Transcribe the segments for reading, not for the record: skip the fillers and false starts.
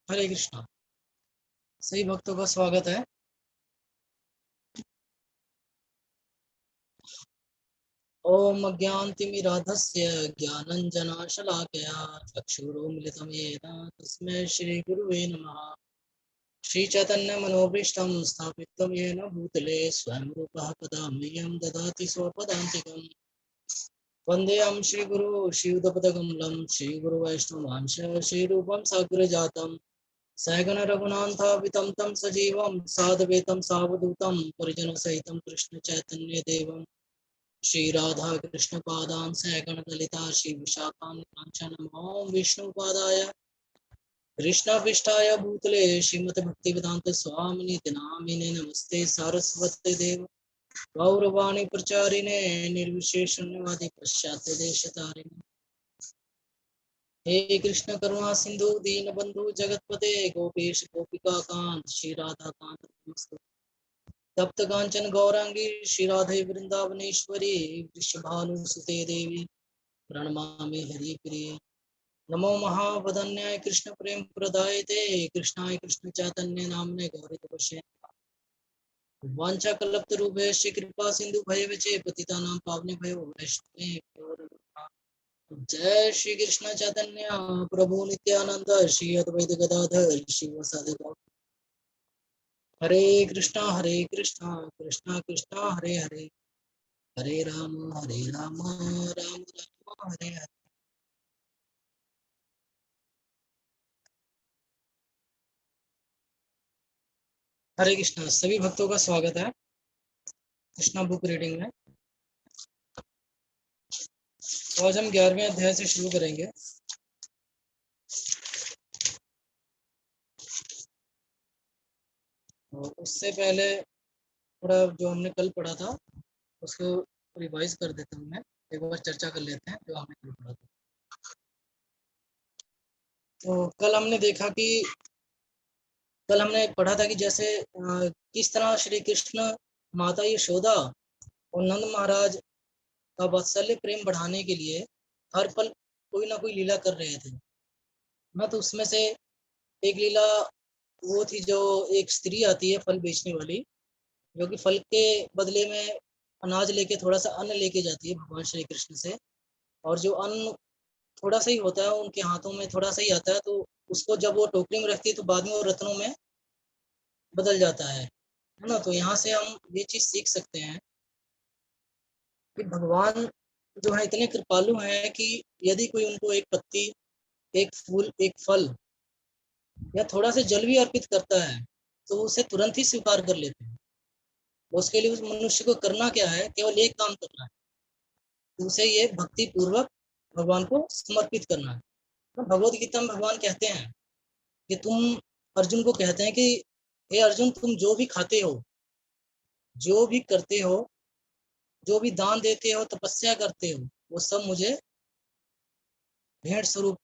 हरे कृष्णा। सही भक्तों का स्वागत है। ओम अज्ञानतिमिराधस्य ज्ञानञ्जनशलाकया चक्षुरुन्मिलितं येन तस्मै श्रीगुरुवे नमः। श्रीचैतन्यमनोभीष्टं स्थापितं येन भूतले स्वयं रूपः कदा मह्यं ददाति स्वपदान्तिकम्। वन्देऽहं श्रीगुरु श्रीयुतपदकमलं श्रीगुरुवैष्णवांश श्रीरूपं साग्रजातं सहगण रघुनाथावितं तं सजीवं साद्वैतं सावधूतं परिजनसहितं कृष्ण चैतन्य देवं श्री राधा कृष्ण पादान सहगण ललिता श्री विशाखान कांचन ओम विष्णुपादाय कृष्णाभिष्टाय भूतले श्रीमद् भक्ति वेदांत स्वामिनि नामिने नमस्ते सारस्वती देव गौरवाणी प्रचारिणे निर्विशेष शून्यवादी पश्चात्य देशतारिणे हे कृष्ण करुणा सिंधु दीन बंधु जगतपते गोपेश गोपिका कांत श्री राधा कांत नमस्ते। तप्त कांचन गौरांगी श्री राधे वृंदावनेश्वरी वृषभानुसुते देवी प्रणमामि हरिप्रिये। नमो महावदन्याय कृष्ण प्रेम प्रदायते कृष्णाय कृष्ण चैतन्य नामने गौरतपस्ये वांछा कल्पतरुभ्यश्च कृपा सिंधु भयविचे पतितानां पावने भयो वैष्णवे। जय श्री कृष्ण चैतन्य प्रभु नित्यानंद श्री अद्वैत गदाधर शिवसादि गौर। हरे कृष्णा कृष्णा कृष्णा हरे हरे हरे राम राम राम हरे हरे। हरे कृष्णा। सभी भक्तों का स्वागत है कृष्णा बुक रीडिंग में। तो आज हम 11वें अध्याय से शुरू करेंगे। तो उससे पहले थोड़ा जो हमने कल पढ़ा था उसको रिवाइज कर देता हूँ मैं। एक बार चर्चा कर लेते हैं जो हमने कल पढ़ा था। तो कल हमने पढ़ा था कि जैसे किस तरह श्री कृष्ण, माता यशोदा और नंद महाराज का वात्सल्य प्रेम बढ़ाने के लिए हर पल कोई ना कोई लीला कर रहे थे ना। तो उसमें से एक लीला वो थी जो एक स्त्री आती है फल बेचने वाली, जो कि फल के बदले में अनाज लेके थोड़ा सा अन्न लेके जाती है भगवान श्री कृष्ण से। और जो अन्न थोड़ा सा ही होता है, उनके हाथों में थोड़ा सा ही आता है, तो उसको जब वो टोकरी में रखती है तो बाद में वो रत्नों में बदल जाता है ना। तो यहाँ से हम ये चीज सीख सकते हैं कि भगवान जो है इतने कृपालु हैं कि यदि कोई उनको एक पत्ती, एक फूल, एक फल या थोड़ा सा जल भी अर्पित करता है तो उसे तुरंत ही स्वीकार कर लेते हैं। उसके लिए उस मनुष्य को करना क्या है, केवल एक काम करना है, उसे ये भक्ति पूर्वक भगवान को समर्पित करना है। तो भगवत गीता में भगवान कहते हैं कि तुम, अर्जुन को कहते हैं कि हे अर्जुन, तुम जो भी खाते हो, जो भी करते हो, जो भी दान देते हो, तपस्या करते हो, वो सब मुझे भेंट स्वरूप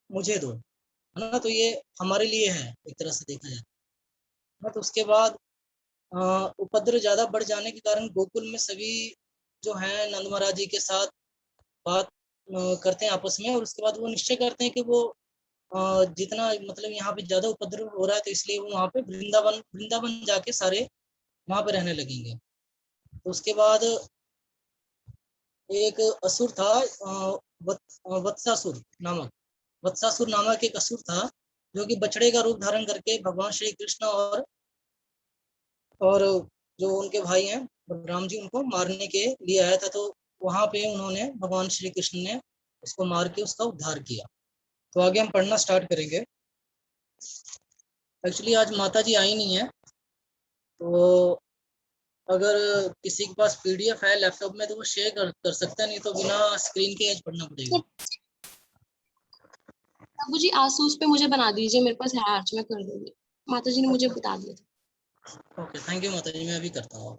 मुझे दो, है ना। तो ये हमारे लिए है एक तरह से देखा जाए ना। तो उसके बाद उपद्रव ज्यादा बढ़ जाने के कारण गोकुल में सभी जो है नंद महाराज जी के साथ बात करते हैं आपस में, और उसके बाद वो निश्चय करते हैं कि वो जितना मतलब यहाँ पे ज्यादा उपद्रव हो रहा है तो इसलिए वो वहाँ पे वृंदावन वृंदावन जाके सारे वहाँ पे रहने लगेंगे। तो उसके बाद एक असुर था, वत्सासुर नामक, वत्सासुर नामक एक असुर था जो कि बछड़े का रूप धारण करके भगवान श्री कृष्ण और जो उनके भाई हैं बलराम जी, उनको मारने के लिए आया था। तो वहां पे उन्होंने, भगवान श्री कृष्ण ने उसको मार के उसका उद्धार किया। तो आगे हम पढ़ना स्टार्ट करेंगे। एक्चुअली आज माता जी आई नहीं है, तो अगर किसी के पास पीडीएफ है लैपटॉप में तो वो शेयर कर सकता है, नहीं तो बिना स्क्रीन के आज पढ़ना पड़ेगा। बाबू जी आसूस पे मुझे बना दीजिए, मेरे पास है आज, मैं कर दूंगी। माता जी ने मुझे बता दिया था। ओके, थैंक यू माता जी, मैं अभी करता हूँ।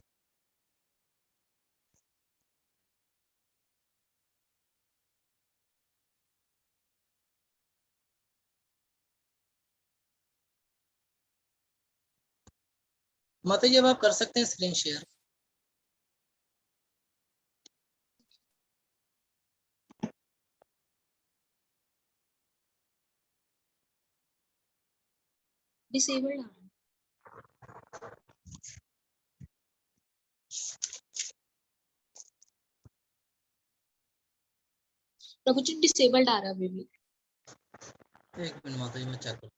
माता जी अब आप कर सकते हैं स्क्रीन शेयर। डिसेबल्ड आ रहा है। प्रभु जी डिसेबल्ड आ रहा है अभी भी। एक मिनट माता जी, मैं चेक कर।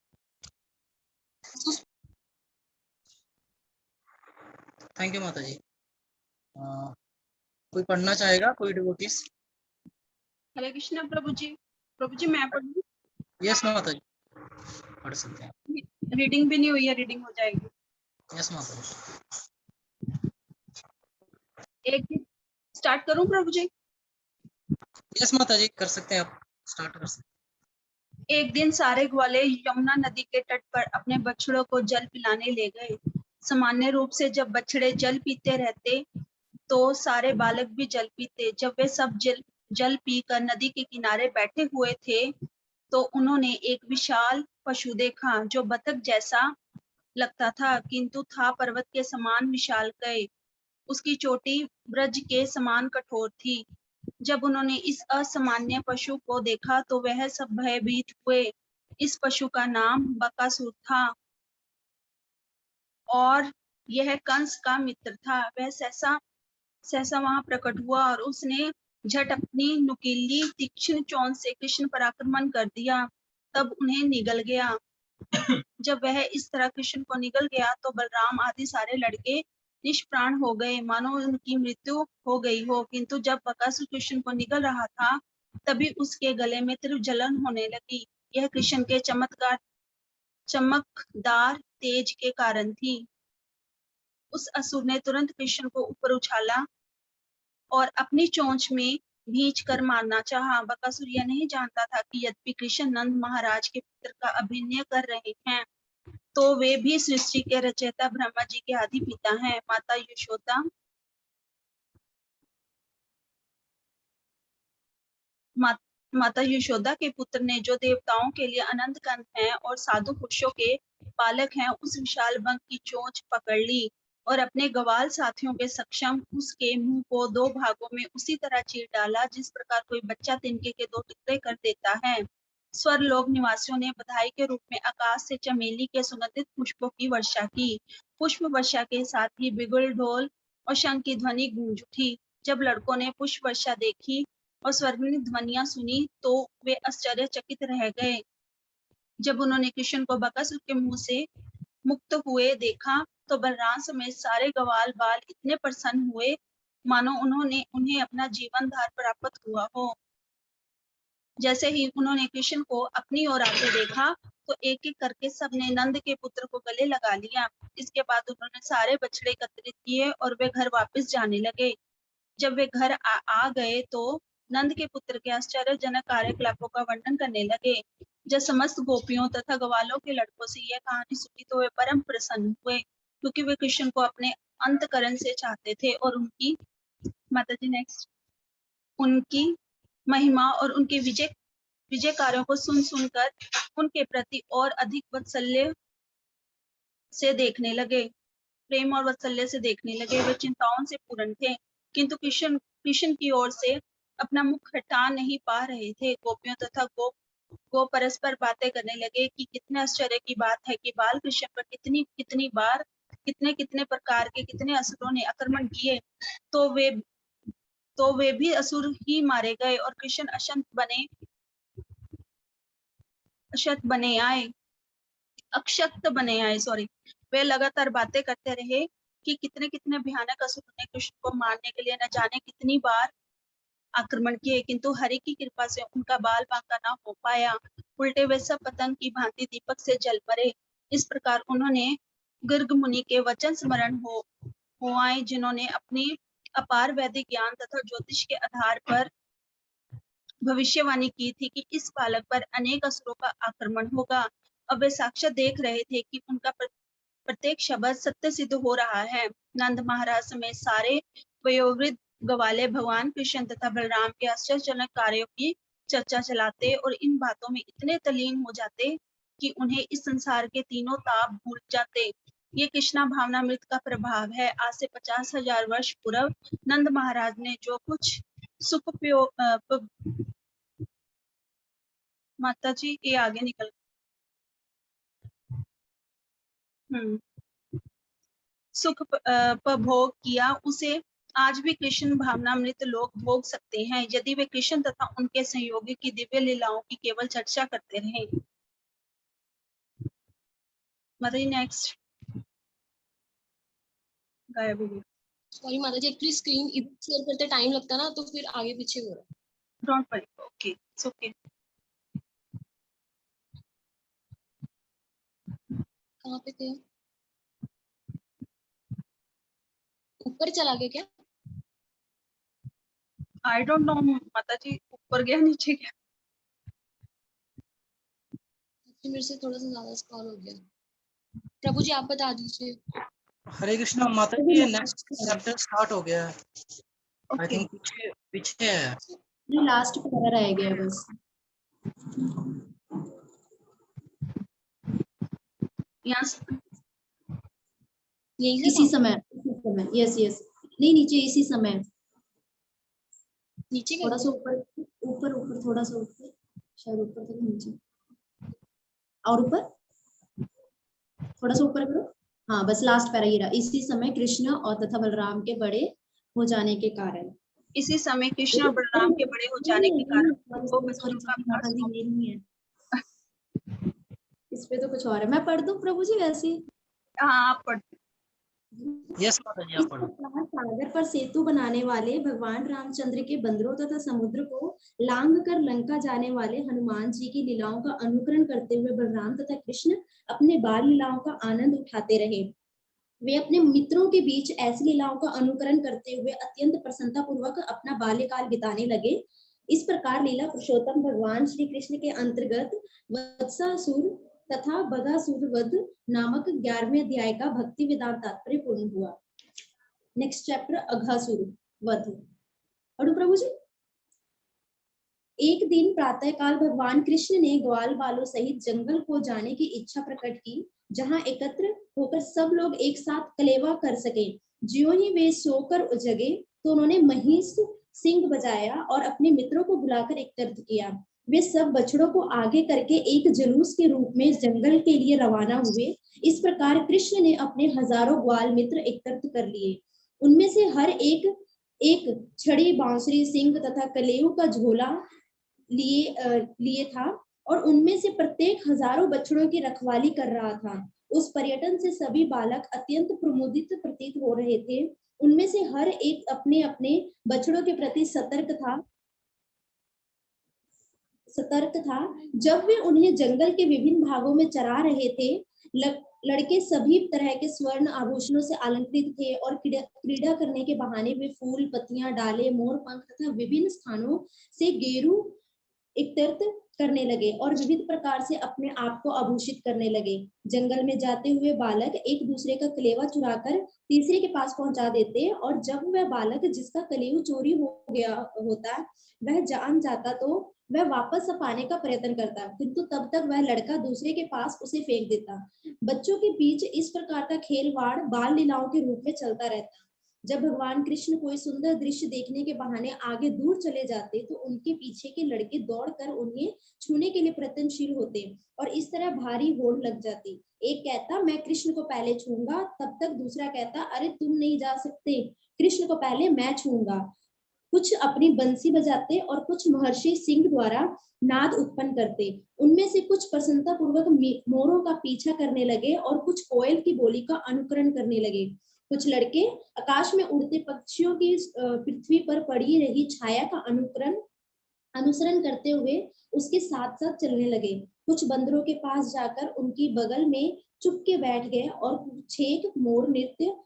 थैंक यू माता जी। कोई पढ़ना चाहेगा, कोई डिवोटीज? हरे कृष्णा प्रभु जी। प्रभु जी मैं पढ़ूं? यस माता जी, पढ़ सकते हैं। रीडिंग भी नहीं हुई है, रीडिंग हो जाएगी। यस माता जी। एक दिन स्टार्ट करूं प्रभु जी? यस माता जी, कर सकते हैं, आप स्टार्ट कर सकते हैं। एक दिन सारे ग्वाले यमुना नदी के तट पर अपने बछड़ों को जल पिलाने ले गए। सामान्य रूप से जब बछड़े जल पीते रहते तो सारे बालक भी जल पीते। जब वे सब जल पीकर नदी के किनारे बैठे हुए थे तो उन्होंने एक विशाल पशु देखा जो बतख जैसा लगता था, किंतु था पर्वत के समान विशालकाय। उसकी चोटी ब्रज के समान कठोर थी। जब उन्होंने इस असामान्य पशु को देखा तो वह सब भयभीत हुए। इस पशु का नाम बकासुर था और यह कंस का मित्र था। वह सहसा वहां प्रकट हुआ और उसने झट अपनी नुकीली तीक्ष्ण चोंच से कृष्ण पर आक्रमण कर दिया। तब उन्हें निगल गया। जब वह इस तरह कृष्ण को निगल गया तो बलराम आदि सारे लड़के निष्प्राण हो गए, मानो उनकी मृत्यु हो गई हो। किंतु जब बकासुर कृष्ण को निगल रहा था तभी उसके गले में तीव्र जलन होने लगी। यह कृष्ण के चमकदार तेज के कारण थी। उस असुर ने तुरंत कृष्ण को ऊपर उछाला और अपनी चोंच में भींच कर मारना चाहा। बकासुर यह नहीं जानता था कि यद्यपि कृष्ण नंद महाराज के पुत्र का अभिनय कर रहे हैं तो वे भी सृष्टि के रचयिता ब्रह्मा जी के आदि पिता हैं। माता यशोदा के पुत्र ने जो देवताओं के लिए अनंत कंठ हैं और साधु पुरुषों के पालक हैं, उस विशाल बंग की चोंच पकड़ ली और अपने गवाल साथियों के सक्षम उसके मुंह को दो भागों में उसी तरह चीर डाला जिस प्रकार कोई बच्चा तिनके के दो टुकड़े कर देता है। स्वर्लोक निवासियों ने बधाई के रूप में आकाश से चमेली के सुगंधित पुष्पों की वर्षा की। पुष्प वर्षा के साथ ही बिगुल, ढोल और शंख की ध्वनि गूंज उठी। जब लड़कों ने पुष्प वर्षा देखी और स्वर्गीय ध्वनियां सुनी तो वे आश्चर्यचकित रह गए। जब उन्होंने कृष्ण को बकासुर के मुंह से मुक्त हुए देखा तो बलराम समेत सारे गवाल बाल इतने प्रसन्न हुए मानो उन्हें अपना जीवन धार प्राप्त हुआ हो। जैसे ही उन्होंने कृष्ण को अपनी ओर आते देखा तो एक एक करके सबने नंद के पुत्र को गले लगा लिया। इसके बाद उन्होंने सारे बछड़े एकत्रित किए और वे घर वापस जाने लगे। जब वे घर आ गए तो नंद के पुत्र के आश्चर्यजनक कार्यकलापों का वर्णन करने लगे। जब समस्त गोपियों तथा ग्वालों के लड़कों से यह कहानी सुनी तो वे परम प्रसन्न हुए, क्योंकि वे कृष्ण को अपने अंतकरण से चाहते थे और उनकी माताजी नेक्स्ट उनकी महिमा और उनके विजय कार्यों को सुन सुनकर उनके प्रति और अधिक वात्सल्य से देखने लगे, प्रेम और वात्सल्य से देखने लगे। वे चिंताओं से पूर्ण थे, किंतु कृष्ण की ओर से अपना मुख हटा नहीं पा रहे थे। गोपियों तथा गो परस्पर बातें करने लगे कि कितने आश्चर्य की बात है कि बाल कृष्ण पर कितनी बार कितने प्रकार के कितने असुरों ने आक्रमण किए तो वे भी असुर ही मारे गए और कृष्ण अक्षत बने आए सॉरी। वे लगातार बातें करते रहे कि कितने भयानक असुरों ने कृष्ण को मारने के लिए न जाने कितनी बार आक्रमण किए, किंतु हरि की कृपा से उनका बाल बांका न हो पाया। उल्टे वे सब पतंग की भांति दीपक से जल पड़े। इस प्रकार उन्होंने गर्ग मुनि के वचन स्मरण हो आए, जिन्होंने अपनी अपार वैदिक ज्ञान तथा ज्योतिष के आधार पर भविष्यवाणी की थी कि इस बालक पर अनेक असुरों का आक्रमण होगा। अब वे साक्षात देख रहे थे कि उनका प्रत्येक शब्द सत्य सिद्ध हो रहा है। नंद महाराज समेत सारे वयोवृद्ध ग्वाले भगवान कृष्ण तथा बलराम के आश्चर्यजनक कार्यों की चर्चा चलाते और इन बातों में इतने तल्लीन हो जाते कि उन्हें इस संसार के तीनों ताप भूल जाते। ये कृष्णा भावनामृत का प्रभाव है। आज से 50,000 वर्ष पूर्व नंद महाराज ने जो कुछ सुख माता जी ये आगे निकल सुख पर भोग किया, उसे आज भी कृष्ण भावनामृत लोग भोग सकते हैं यदि वे कृष्ण तथा उनके सहयोगी की दिव्य लीलाओं की केवल चर्चा करते रहे। माता जी नेक्स्ट। गायब हो गई। सॉरी माता जी, एक्चुअली स्क्रीन शेयर करते टाइम लगता है ना, तो फिर आगे पीछे हो रहा है। Don't worry, okay, it's okay. कहाँ पे थे? ऊपर चला गया क्या? आई डोंट नो माता जी, ऊपर गया नीचे गया। मेरे से थोड़ा सा ज्यादा स्क्रॉल हो गया। प्रभु जी आप बता दीजिए। हरे कृष्णा माता जी, नेक्स्ट चैप्टर स्टार्ट हो गया है। आई ओके, थिंक पीछे पीछे है। ये लास्ट पैरा रह गया बस। यहाँ से यही इसी समय यस यस, नहीं नीचे इसी समय, नीचे थोड़ा कर सा ऊपर ऊपर ऊपर, थोड़ा सा ऊपर, शायद ऊपर तक नीचे, और ऊपर थोड़ा सा ऊपर करो। हाँ बस लास्ट पैरा ये रहा। इसी समय कृष्ण और तथा बलराम के बड़े हो जाने के कारण। इसी समय कृष्ण और बलराम के बड़े हो जाने के कारण उनको सॉरी बच्चों का सॉरी भार माता जी, सौंप। ये नहीं है, इस पे तो कुछ और है। मैं पढ़ दूं प्रभु जी वैसे? हाँ आप पढ़। यस माता जी, इस आप पढ़ो। प्रकार सागर पर सेतु बनाने वाले भगवान रामचंद्र के बंदरों तथा समुद्र को लांग कर लंका जाने वाले हनुमान जी की लीलाओं का अनुकरण करते हुए बलराम तथा कृष्ण अपने बाल लीलाओं का आनंद उठाते रहे। वे अपने मित्रों के बीच ऐसी लीलाओं का अनुकरण करते हुए अत्यंत प्रसन्नता पूर्वक अपना बाल्यकाल बिताने लगे। इस प्रकार लीला पुरुषोत्तम भगवान श्री कृष्ण के अंतर्गत वत्सासुर तथा बगासुर वध नामक 11वें अध्याय का भक्ति वेदांत तात्पर्य पूर्ण हुआ। नेक्स्ट चैप्टर अघासुर वध। पढ़ो प्रभु जी। एक दिन प्रातःकाल भगवान कृष्ण ने ग्वाल बालों सहित जंगल को जाने की इच्छा प्रकट की, जहां एकत्र होकर सब लोग एक साथ कलेवा कर सके। ज्यों ही वे सोकर जगे तो उन्होंने महिष सिंह बजाया और अपने मित्रों को बुलाकर एकत्रित किया। वे सब बछड़ों को आगे करके एक जुलूस के रूप में जंगल के लिए रवाना हुए। इस प्रकार कृष्ण ने अपने हजारों ग्वाल मित्र एकत्रित कर लिए। उनमें से हर एक छड़ी, बांसुरी, सिंह तथा कलेऊ का झोला लिए था और उनमें से प्रत्येक हजारों बछड़ों की रखवाली कर रहा था। उस पर्यटन से सभी बालक अत्यंत प्रमुदित प्रतीत हो रहे थे। उनमें से हर एक अपने अपने बछड़ों के प्रति सतर्क था। जब वे उन्हें जंगल के विभिन्न भागों में चरा रहे थे, लड़के सभी तरह के स्वर्ण आभूषणों से अलंकृत थे और क्रीड़ा करने के बहाने वे फूल, पत्तियां, डाले, मोर पंख तथा विभिन्न स्थानों से गेरू एकत्रित करने लगे और विविध प्रकार से अपने आप को आभूषित करने लगे। जंगल में जाते हुए बालक एक दूसरे का कलेवा चुराकर तीसरे के पास पहुंचा देते और जब वह बालक जिसका कलेवा चोरी हो गया होता वह जान जाता तो वह वापस पाने का प्रयत्न करता, किंतु तब तक वह लड़का दूसरे के पास उसे फेंक देता। बच्चों के बीच इस प्रकार का खेलवाड़ बाल लीलाओं के रूप में चलता रहता। जब भगवान कृष्ण कोई सुंदर दृश्य देखने के बहाने आगे दूर चले जाते तो उनके पीछे के लड़के दौड़कर उन्हें छूने के लिए प्रयत्नशील होते और इस तरह भारी होड़ लग जाती। एक कहता मैं कृष्ण को पहले छूंगा, तब तक दूसरा कहता अरे तुम नहीं जा सकते, कृष्ण को पहले मैं छूंगा। कुछ अपनी बंसी बजाते और कुछ महर्षि सिंह द्वारा नाद उत्पन्न करते। उनमें से कुछ प्रसन्नता पूर्वक मोरों का पीछा करने लगे और कुछ कोयल की बोली का अनुकरण करने लगे। कुछ लड़के आकाश में उड़ते पक्षियों की पृथ्वी पर पड़ी रही छाया का अनुसरण करते हुए उसके साथ साथ चलने लगे। कुछ बंदरों के पास जाकर उनकी बगल में चुपके बैठ गए और छेक मोर नृत्य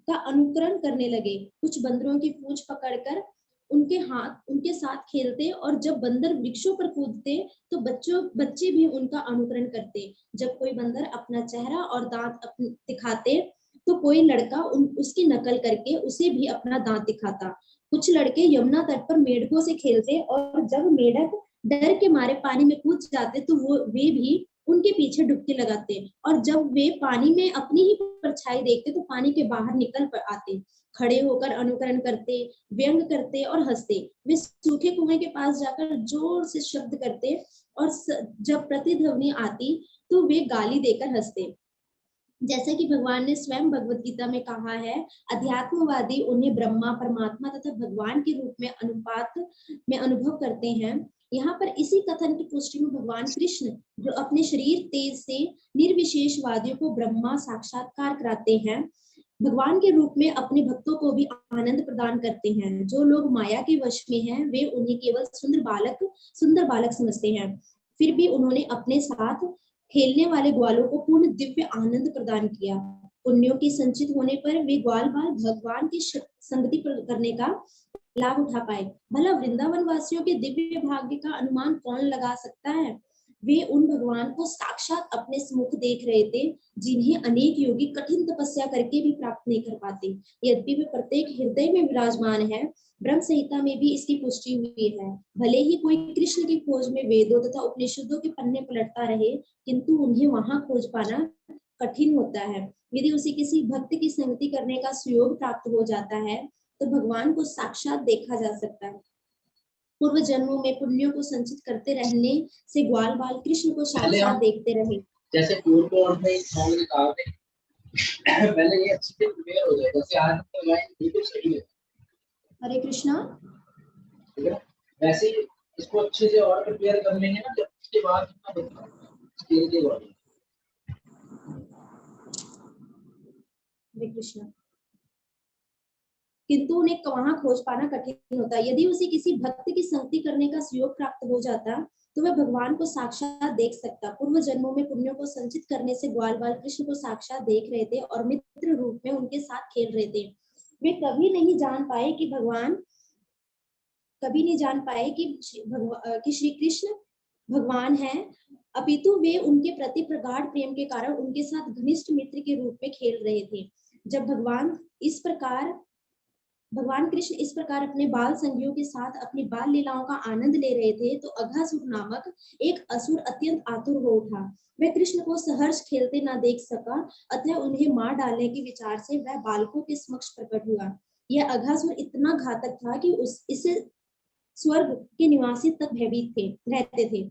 का अनुकरण करने लगे। कुछ बंदरों की पूंछ पकड़कर उनके साथ खेलते और जब बंदर वृक्षों पर कूदते तो बच्चे भी उनका अनुकरण करते। जब कोई बंदर अपना चेहरा और दांत दिखाते तो कोई लड़का उसकी नकल करके उसे भी अपना दांत दिखाता। कुछ लड़के यमुना तट पर मेढकों से खेलते और जब मेढक डर के मारे पानी में कूद जाते तो वे भी उनके पीछे डुबकी लगाते और जब वे पानी में अपनी ही परछाई देखते तो पानी के बाहर निकल आते। खड़े होकर अनुकरण करते, व्यंग करते और हंसते। वे सूखे कुएं के पास जाकर जोर से शब्द करते और जब प्रतिध्वनि आती तो वे गाली देकर हंसते। जैसा कि भगवान ने स्वयं भगवत गीता में कहा है, अध्यात्मवादी उन्हें ब्रह्मा, परमात्मा तथा भगवान के रूप में अनुपात में अनुभव करते हैं। यहाँ पर इसी कथन की पुष्टि में भगवान कृष्ण, जो अपने शरीर तेज से निर्विशेषवादियों को ब्रह्मा साक्षात्कार कराते हैं, भगवान के रूप में अपने भक्तों को भी आनंद प्रदान करते हैं। जो लोग माया के वश में हैं, वे उन्हें केवल सुंदर बालक समझते हैं। फिर भी उन्होंने अपने साथ खेलने वाले ग्वालों को पूर्ण दिव्य आनंद प्रदान किया। पुण्यों के संचित होने पर वे ग्वाल बाल भगवान की संगति करने का लाभ उठा पाए। भला वृंदावन वासियों के दिव्य भाग्य का अनुमान कौन लगा सकता है? वे उन भगवान को साक्षात अपने सम्मुख देख रहे थे, जिन्हें अनेक योगी कठिन तपस्या करके भी प्राप्त नहीं कर पाते। यद्यपि वे प्रत्येक हृदय में विराजमान है, ब्रह्म संहिता में भी इसकी पुष्टि हुई है। भले ही कोई कृष्ण की खोज में वेदों तथा उपनिषदों के पन्ने पलटता रहे, किंतु उन्हें वहां खोज पाना कठिन होता है। यदि उसे किसी भक्त की संगति करने का सुयोग प्राप्त हो जाता है, तो भगवान को साक्षात देखा जा सकता है। पूर्व जन्मों में पुण्यों को संचित करते रहने से ग्वाल बाल कृष्ण को साक्षात देखते रहे। जैसे पूर्व और में सॉन्ग निकाल दे, पहले ये अच्छे से प्रिपेयर हो जाए, जैसे आज तो लाइन बिल्कुल सही है। हरे कृष्णा। ठीक है, वैसे इसको अच्छे से और प्रिपेयर कर लेंगे ना, जब उसके बाद स्किल के बाद। हरे कृष्णा। किंतु उन्हें वहां खोज पाना कठिन होता है। यदि उसे किसी भक्त की संगति करने का सुयोग प्राप्त हो जाता, तो वह भगवान को साक्षात देख सकता। पूर्व जन्मों में पुण्यों को संचित करने से ग्वाल बाल कृष्ण को साक्षात देख रहे थे और मित्र रूप में उनके साथ खेल रहे थे। वे कभी नहीं जान पाए कि श्री कृष्ण भगवान हैं, अपितु वे उनके प्रति प्रगाढ़ प्रेम के कारण उनके साथ घनिष्ठ मित्र के रूप में खेल रहे थे। जब भगवान कृष्ण इस प्रकार अपने बाल संगियों के साथ अपनी बाल लीलाओं का आनंद ले रहे थे, तो अघासुर नामक एक असुर अत्यंत आतुर हो उठा। वह कृष्ण को सहर्ष खेलते न देख सका, अतः उन्हें मार डालने के विचार से वह बालकों के समक्ष प्रकट हुआ। यह अघासुर इतना घातक था कि इसे स्वर्ग के निवासी तक भयभीत रहते थे।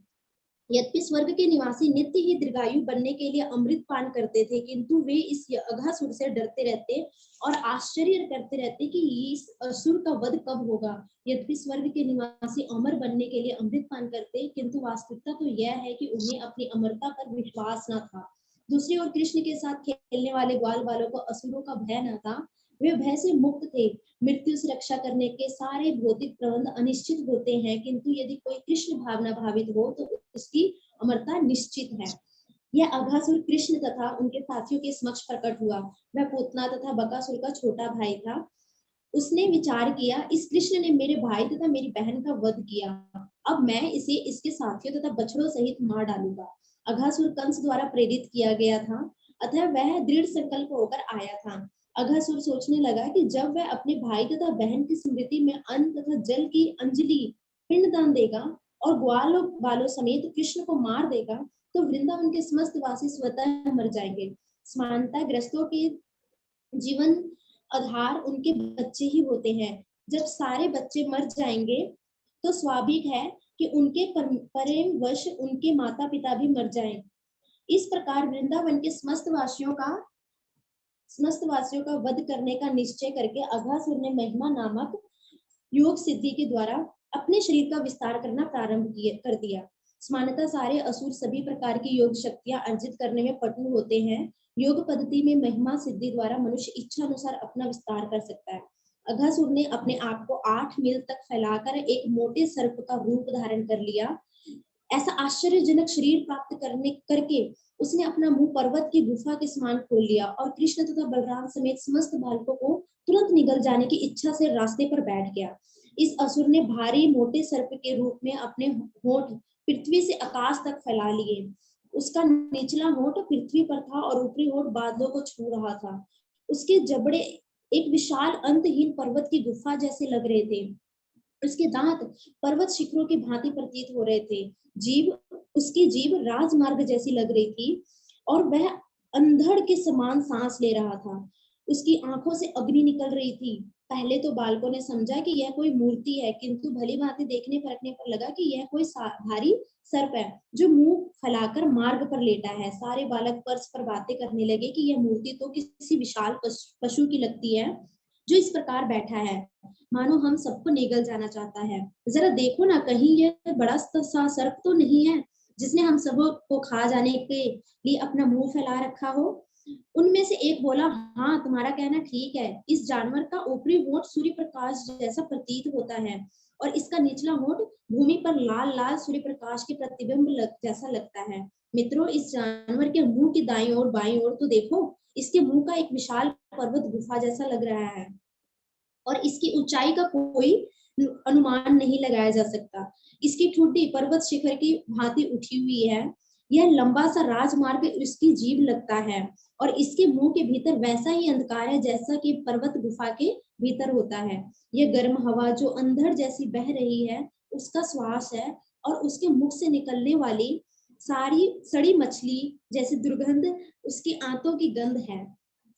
यद्यपि स्वर्ग के निवासी नित्य ही दीर्घायु बनने के लिए अमृत पान करते थे, किंतु वे इस अघासुर से डरते रहते और आश्चर्य करते रहते कि इस असुर का वध कब होगा। यद्यपि स्वर्ग के निवासी अमर बनने के लिए अमृत पान करते, किंतु वास्तविकता तो यह है कि उन्हें अपनी अमरता पर विश्वास न था। दूसरी ओर कृष्ण के साथ खेलने वाले ग्वाल बालों को असुरों का भय न था। वे भय से मुक्त थे। मृत्यु से रक्षा करने के सारे भौतिक प्रबंध अनिश्चित होते हैं, किंतु यदि कोई कृष्ण भावना भावित हो तो उसकी अमरता निश्चित है। यह अघासुर कृष्ण तथा उनके साथियों के समक्ष प्रकट हुआ। वह पूतना तथा बकासुर का छोटा भाई था। उसने विचार किया, इस कृष्ण ने मेरे भाई तथा मेरी बहन का वध किया, अब मैं इसे इसके साथियों तथा बछड़ों सहित मार डालूंगा। अघासुर कंस द्वारा प्रेरित किया गया था, अतः वह दृढ़ संकल्प होकर आया था। अघासुर सोचने लगा कि जब वह अपने भाई तथा बहन की स्मृति में अन्न तथा जल की अंजलि पिंडदान देगा और ग्वालों बालों समेत कृष्ण को मार देगा, तो वृंदावन के समस्त वासी स्वतः मर जाएंगे। समानता ग्रस्तों के जीवन आधार उनके बच्चे ही होते हैं। जब सारे बच्चे मर जाएंगे, तो स्वाभाविक है कि उनके प्रेम वश उनके माता पिता भी मर जाएं। इस प्रकार वृंदावन के समस्त वासियों का वध करने का निश्चय करके अघासुर ने महिमा नामक योग सिद्धि के द्वारा अपने शरीर का विस्तार करना प्रारंभ कर दिया। सामान्यतः सारे असुर सभी प्रकार की योग शक्तियां अर्जित करने में पटु होते हैं। योग पद्धति में महिमा सिद्धि द्वारा मनुष्य इच्छा अनुसार अपना विस्तार कर सकता है। अघासुर ने अपने आप को 8 मील तक फैलाकर एक मोटे सर्प का रूप धारण कर लिया। ऐसा आश्चर्यजनक शरीर प्राप्त करके उसने अपना मुंह पर्वत की गुफा के समान खोल लिया और कृष्ण तथा बलराम समेत समस्त बालकों को तुरंत निगल जाने की इच्छा से रास्ते पर बैठ गया। इस असुर ने भारी मोटे सर्प के रूप में अपने होंठ पृथ्वी से आकाश तक फैला लिए। उसका निचला होंठ पृथ्वी पर था और ऊपरी होंठ बादलों को छू रहा था। उसके जबड़े एक विशाल अंतहीन पर्वत की गुफा जैसे लग रहे थे। उसके दांत पर्वत शिखरों की भांति प्रतीत हो रहे थे। उसकी जीभ राजमार्ग जैसी लग रही थी और वह अंधड़ के समान सांस ले रहा था। उसकी आंखों से अग्नि निकल रही थी पहले तो बालकों ने समझा कि यह कोई मूर्ति है, किंतु भली भांति देखने परखने पर लगा कि यह कोई भारी सर्प है जो मुंह फैलाकर मार्ग पर लेटा है। सारे बालक परस्पर बातें करने लगे कि यह मूर्ति तो किसी विशाल पशु की लगती है जो इस प्रकार बैठा है, मानो हम सबको निगल जाना चाहता है। जरा देखो ना, कहीं यह बड़ा सा सर्प तो नहीं है जिसने हम सबको खा जाने के लिए अपना मुंह फैला रखा हो। उनमें से एक बोला, हाँ तुम्हारा कहना ठीक है, इस जानवर का ऊपरी होंठ सूर्य प्रकाश जैसा प्रतीत होता है और इसका निचला होंठ भूमि पर लाल लाल सूर्य प्रकाश के प्रतिबिंब जैसा लगता है। मित्रों, इस जानवर के मुंह की दाईं ओर बाईं ओर तो देखो, इसके मुंह का एक विशाल पर्वत गुफा जैसा लग रहा है और इसकी ऊंचाई का कोई अनुमान नहीं लगाया जा सकता। इसकी ठुड्डी पर्वत शिखर की भांति उठी हुई है। यह लंबा सा राजमार्ग इसकी जीभ लगता है और इसके मुंह के भीतर वैसा ही अंधकार है जैसा कि पर्वत गुफा के भीतर होता है। यह गर्म हवा जो अंधड़ जैसी बह रही है उसका श्वास है और उसके मुख से निकलने वाली सारी सड़ी मछली जैसी दुर्गंध उसकी आंतों की गंध है।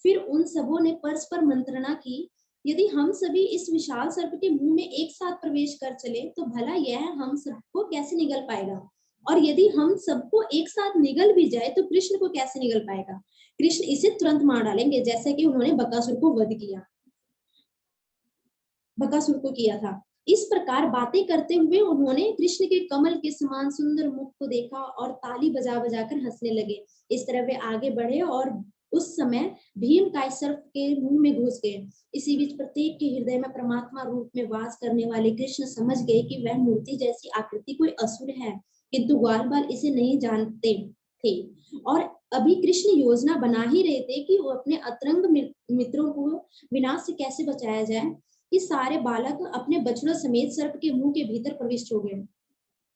फिर उन सबों ने परस्पर मंत्रणा की, यदि हम सभी इस विशाल सर्प के मुंह में एक साथ प्रवेश कर चले तो भला यह हम सबको कैसे निगल पाएगा, और यदि हम सबको एक साथ निगल भी जाए तो कृष्ण को कैसे निगल पाएगा। कृष्ण इसे तुरंत मार डालेंगे, जैसे कि उन्होंने बकासुर को किया था। इस प्रकार बातें करते हुए उन्होंने कृष्ण के कमल के समान सुंदर मुख को देखा और ताली बजा बजाकर हंसने लगे। इस तरह वे आगे बढ़े और उस समय भीम काय सर्प के मुंह में घुस गए। इसी बीच प्रत्येक के हृदय में परमात्मा रूप में वास करने वाले कृष्ण समझ गए कि वह मूर्ति जैसी आकृति कोई असुर है, किंतु ग्वाल बाल इसे नहीं जानते थे और अभी कृष्ण योजना बना ही रहे थे कि वो अपने अतरंग मित्रों को विनाश से कैसे बचाया जाए कि सारे बालक अपने बछड़ों समेत सर्प के मुंह के भीतर प्रविष्ट हो गए,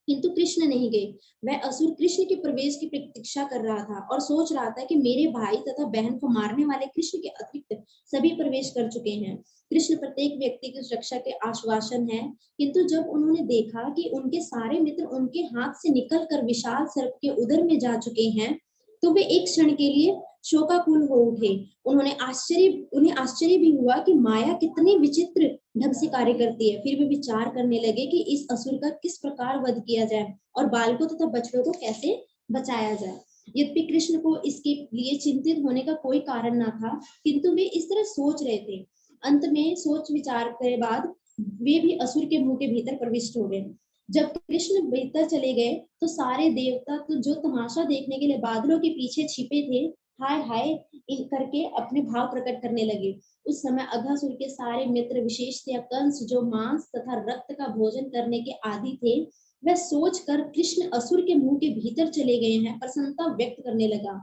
किंतु कृष्ण नहीं गए। वह असुर कृष्ण के प्रवेश की प्रतीक्षा कर रहा था और सोच रहा था कि मेरे भाई तथा बहन को मारने वाले कृष्ण के अतिरिक्त सभी प्रवेश कर चुके हैं। कृष्ण प्रत्येक व्यक्ति की सुरक्षा के आश्वासन है, किंतु जब उन्होंने देखा कि उनके सारे मित्र उनके हाथ से निकलकर विशाल सर्प के उदर में जा चुके हैं तो वे एक क्षण के लिए शोकाकुल हो उठे। उन्हें आश्चर्य भी हुआ कि माया कितनी विचित्र ढंग से कार्य करती है। फिर वे विचार करने लगे कि इस असुर का किस प्रकार वध किया जाए और बालकों तथा बछड़ों को कैसे बचाया जाए। यद्यपि कृष्ण को इसके लिए चिंतित होने का कोई कारण न था, किंतु वे इस तरह सोच रहे थे। अंत में सोच विचार के बाद वे भी असुर के मुंह के भीतर प्रविष्ट हो गए। जब कृष्ण भीतर चले गए तो सारे देवता तो जो तमाशा देखने के लिए बादलों के पीछे छिपे थे, हाय हाय करके अपने भाव प्रकट करने लगे। उस समय अघासुर के सारे मित्र, विशेषतया कंस जो मांस तथा रक्त का भोजन करने के आदि थे, वह सोचकर कृष्ण असुर के मुंह के भीतर चले गए हैं प्रसन्नता व्यक्त करने लगा।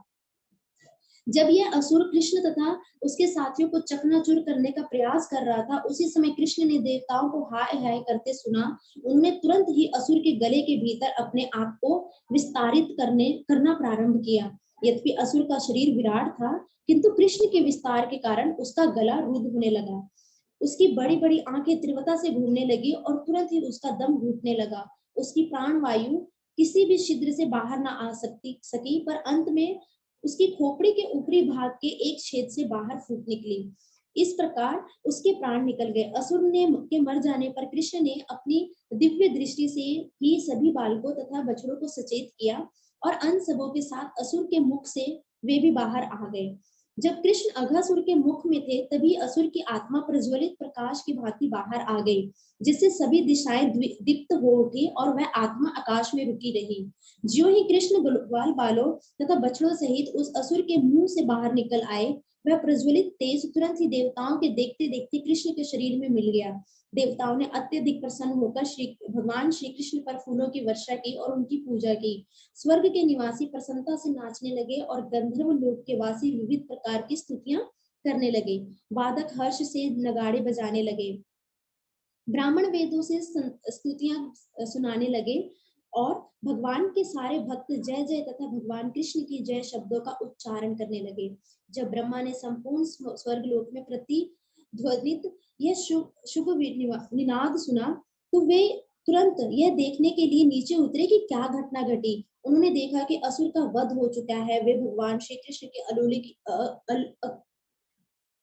जब यह असुर कृष्ण तथा उसके साथियों को चकनाचूर करने का प्रयास कर रहा था, उसी समय कृष्ण ने देवताओं को हाय हाय करते सुना। उन्होंने तुरंत ही असुर के गले के भीतर अपने आप को विस्तारित करना प्रारंभ किया। यद्यपि असुर का शरीर विराट था, किंतु कृष्ण के विस्तार के कारण उसका गला रुद्ध होने लगा। उसकी बड़ी बड़ी आंखें तीव्रता से घूमने लगी और तुरंत ही उसका दम घुटने लगा। उसकी प्राण वायु किसी भी छिद्र से बाहर न आ सकी, पर अंत में उसकी खोपड़ी के ऊपरी भाग के एक छेद से बाहर फूट निकली। इस प्रकार उसके प्राण निकल गए। असुर के मर जाने पर कृष्ण ने अपनी दिव्य दृष्टि से ही सभी बालकों तथा बछड़ों को सचेत किया और अन सबों के साथ असुर के मुख से वे भी बाहर आ गए। जब कृष्ण अघासुर के मुख में थे, तभी असुर की आत्मा प्रज्वलित प्रकाश की भांति बाहर आ गई, जिससे सभी दिशाएं दीप्त हो उठी और वह आत्मा आकाश में रुकी रही। ज्यों ही कृष्ण ग्वाल बालों तथा बछड़ों सहित उस असुर के मुंह से बाहर निकल आए, वह प्रज्वलित तेज तुरंत ही देवताओं के देखते देखते कृष्ण के शरीर में मिल गया। देवताओं ने अत्यधिक प्रसन्न होकर भगवान श्री कृष्ण पर फूलों की वर्षा की और उनकी पूजा की। स्वर्ग के निवासी प्रसन्नता से नाचने लगे और गंधर्व लोक के वासी विविध प्रकार की स्तुतियां करने लगे। वादक हर्ष से नगाड़े बजाने लगे, ब्राह्मण वेदों से स्तुतियां सुनाने लगे और भगवान के सारे भक्त जय जय तथा भगवान कृष्ण की जय शब्दों का उच्चारण करने लगे। जब ब्रह्मा ने संपूर्ण स्वर्ग लोक में प्रतिध्वनित यह शुभ निनाद सुना, तो वे तुरंत यह देखने के लिए नीचे उतरे कि क्या घटना घटी। उन्होंने देखा कि असुर का वध हो चुका है। वे भगवान श्री कृष्ण के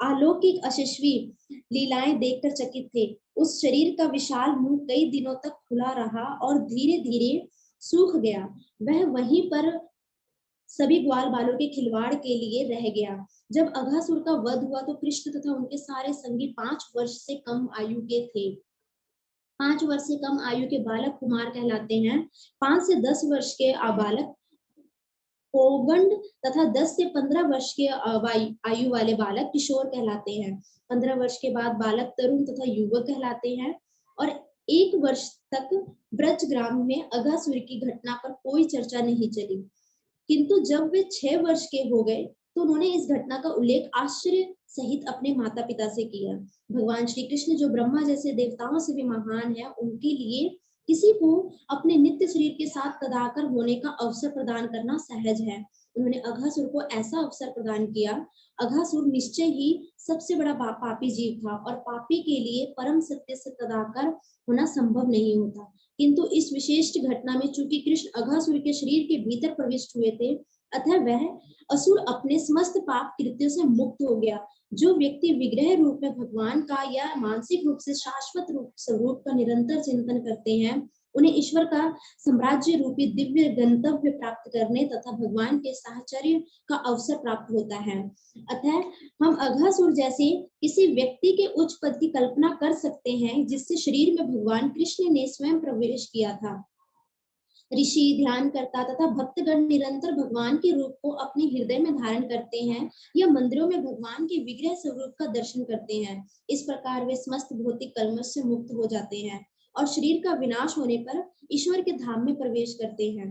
अलौकिक यशस्वी लीलाएं देखकर चकित थे। उस शरीर का विशाल मुंह कई दिनों तक खुला रहा और धीरे धीरे सूख गया। वह वहीं पर सभी ग्वाल बालों के खिलवाड़ के लिए रह गया। जब अघासुर का वध हुआ तो कृष्ण तथा उनके सारे संगी 5 वर्ष से कम आयु के थे। 5 वर्ष से कम आयु के बालक कुमार कहलाते हैं। 5 से 10 वर्ष के बालक पौगंड तथा 10 से 15 वर्ष के आयु वाले बालक किशोर कहलाते हैं। 15 वर्ष के बाद बालक तरुण तथा युवक कहलाते हैं। और 1 वर्ष तक ब्रज ग्राम में अघासुर की घटना पर कोई चर्चा नहीं चली। किंतु जब वे 6 वर्ष के हो गए तो उन्होंने इस घटना का उल्लेख आश्चर्य सहित अपने माता पिता से किया। भगवान श्री कृष्ण जो ब्रह्मा जैसे देवताओं से भी महान है, उनके लिए किसी को अपने नित्य शरीर के साथ तदाकर होने का अवसर प्रदान करना सहज है। उन्होंने अघासुर को ऐसा अवसर प्रदान किया। अघासुर निश्चय ही सबसे बड़ा पापी जीव था और पापी के लिए परम सत्य से तदाकर होना संभव नहीं होता। किंतु इस विशेष घटना में चूंकि कृष्ण अघासुर के शरीर के भीतर प्रविष्ट हुए थे, अतः वह असुर अपने समस्त पाप कृत्यों से मुक्त हो गया। जो व्यक्ति विग्रह रूप में भगवान का या मानसिक रूप से शाश्वत रूप स्वरूप का निरंतर चिंतन करते हैं, उन्हें ईश्वर का साम्राज्य रूपी दिव्य गंतव्य प्राप्त करने तथा भगवान के साहचर्य का अवसर प्राप्त होता है। अतः हम अघासुर जैसे किसी व्यक्ति के उच्च पद की कल्पना कर सकते हैं जिससे शरीर में भगवान कृष्ण ने स्वयं प्रवेश किया था। ऋषि, ध्यानकर्ता तथा भक्तगण निरंतर भगवान के रूप को अपने हृदय में धारण करते हैं या मंदिरों में भगवान के विग्रह स्वरूप का दर्शन करते हैं। इस प्रकार वे समस्त भौतिक कल्मश से मुक्त हो जाते हैं और शरीर का विनाश होने पर ईश्वर के धाम में प्रवेश करते हैं।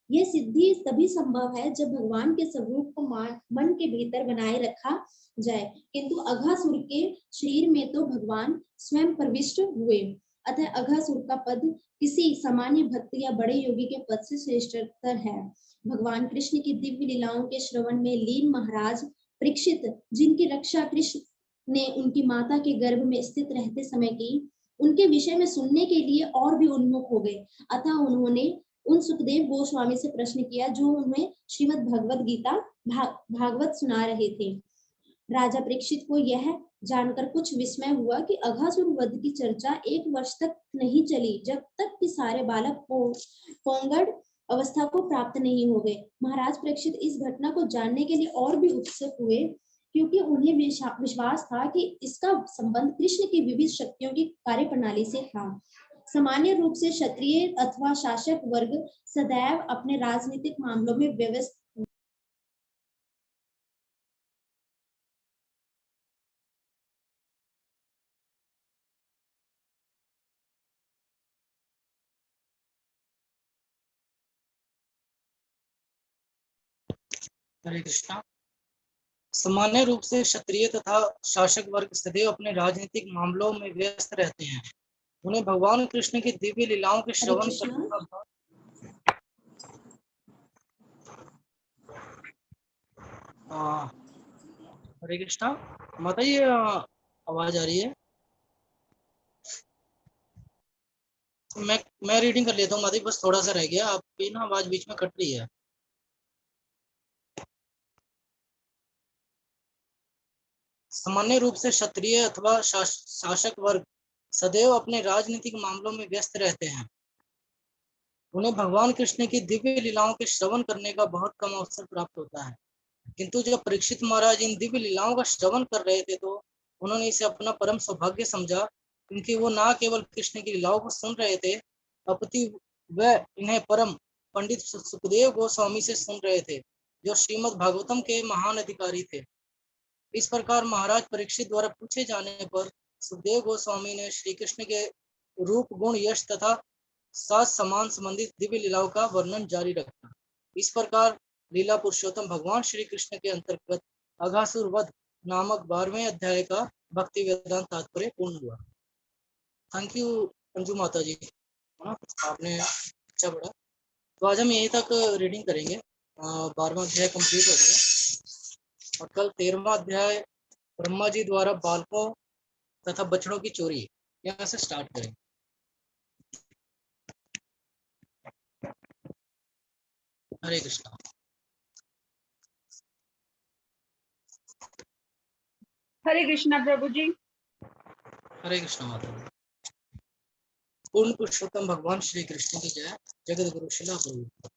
यह सिद्धि तभी संभव है जब भगवान के स्वरूप को मन के भीतर बनाए रखा जाए। किंतु अघासुर के शरीर में तो भगवान स्वयं प्रविष्ट हुए। अतः अघासुर का पद किसी सामान्य भक्त या बड़े योगी के पद से श्रेष्ठतर है। भगवान कृष्ण की दिव्य लीलाओं के श्रवण में लीन महाराज परीक्षित, जिनकी रक्षा कृष्ण ने उनकी माता के गर्भ में स्थित रहते समय की, उनके विषय में सुनने के लिए और भी उन्मुख हो गए। अतः उन्होंने उन सुखदेव गोस्वामी से प्रश्न किया जो उन्हें श्रीमद् भगवद गीता भागवत सुना रहे थे। राजा परीक्षित को यह जानकर कुछ विस्मय हुआ कि अघासुर वध की चर्चा 1 वर्ष तक नहीं चली, जब तक कि सारे बालक पौंगड अवस्था को प्राप्त नहीं हो गए। महाराज परीक्षित इस घटना को जानने के लिए और भी उत्सुक हुए, क्योंकि उन्हें विश्वास था कि इसका संबंध कृष्ण की विविध शक्तियों की कार्यप्रणाली से था। सामान्य रूप से क्षत्रिय अथवा शासक वर्ग सदैव अपने राजनीतिक मामलों में व्यवस्थित हरे कृष्णा। सामान्य रूप से क्षत्रिय तथा शासक वर्ग सदैव अपने राजनीतिक मामलों में व्यस्त रहते हैं। उन्हें भगवान कृष्ण की दिव्य लीलाओं के श्रवण करने का हरे कृष्णा। माता ये आवाज आ रही है? मैं रीडिंग कर लेता हूँ माता जी, बस थोड़ा सा रह गया, आपकी ना आवाज बीच में कट रही है। सामान्य रूप से क्षत्रिय अथवा शासक वर्ग सदैव अपने राजनीतिक मामलों में व्यस्त रहते हैं। उन्हें भगवान कृष्ण की दिव्य लीलाओं के श्रवण करने का बहुत कम अवसर प्राप्त होता है। किंतु जब परीक्षित महाराज इन दिव्य लीलाओं का श्रवण कर रहे थे तो उन्होंने इसे अपना परम सौभाग्य समझा, क्योंकि वो न केवल कृष्ण की लीलाओं को सुन रहे थे, अपितु वह इन्हें परम पंडित सुखदेव गोस्वामी से सुन रहे थे, जो श्रीमद् भागवतम के महान अधिकारी थे। इस प्रकार महाराज परीक्षित द्वारा पूछे जाने पर सुखदेव गोस्वामी ने श्री कृष्ण के रूप, गुण, यश तथा सात समान संबंधित दिव्य लीलाओं का वर्णन जारी रखा। इस प्रकार लीला पुरुषोत्तम भगवान श्री कृष्ण के अंतर्गत अघासुर वध नामक 12वें अध्याय का भक्ति वेदांत तात्पर्य पूर्ण हुआ। थैंक यू अंजू माता जी, आपने अच्छा पढ़ा। तो आज हम यहीं तक रीडिंग करेंगे। 12वां अध्याय कंप्लीट हो गया और कल 13वां अध्याय ब्रह्मा जी द्वारा बालकों तथा बछड़ों की चोरी, यहाँ से स्टार्ट करेंगे। हरे कृष्णा। हरे कृष्णा प्रभु जी। हरे कृष्ण माता दी। पूर्ण पुरुषोत्तम भगवान श्री कृष्ण की जय। जगत गुरु शिला प्रभु।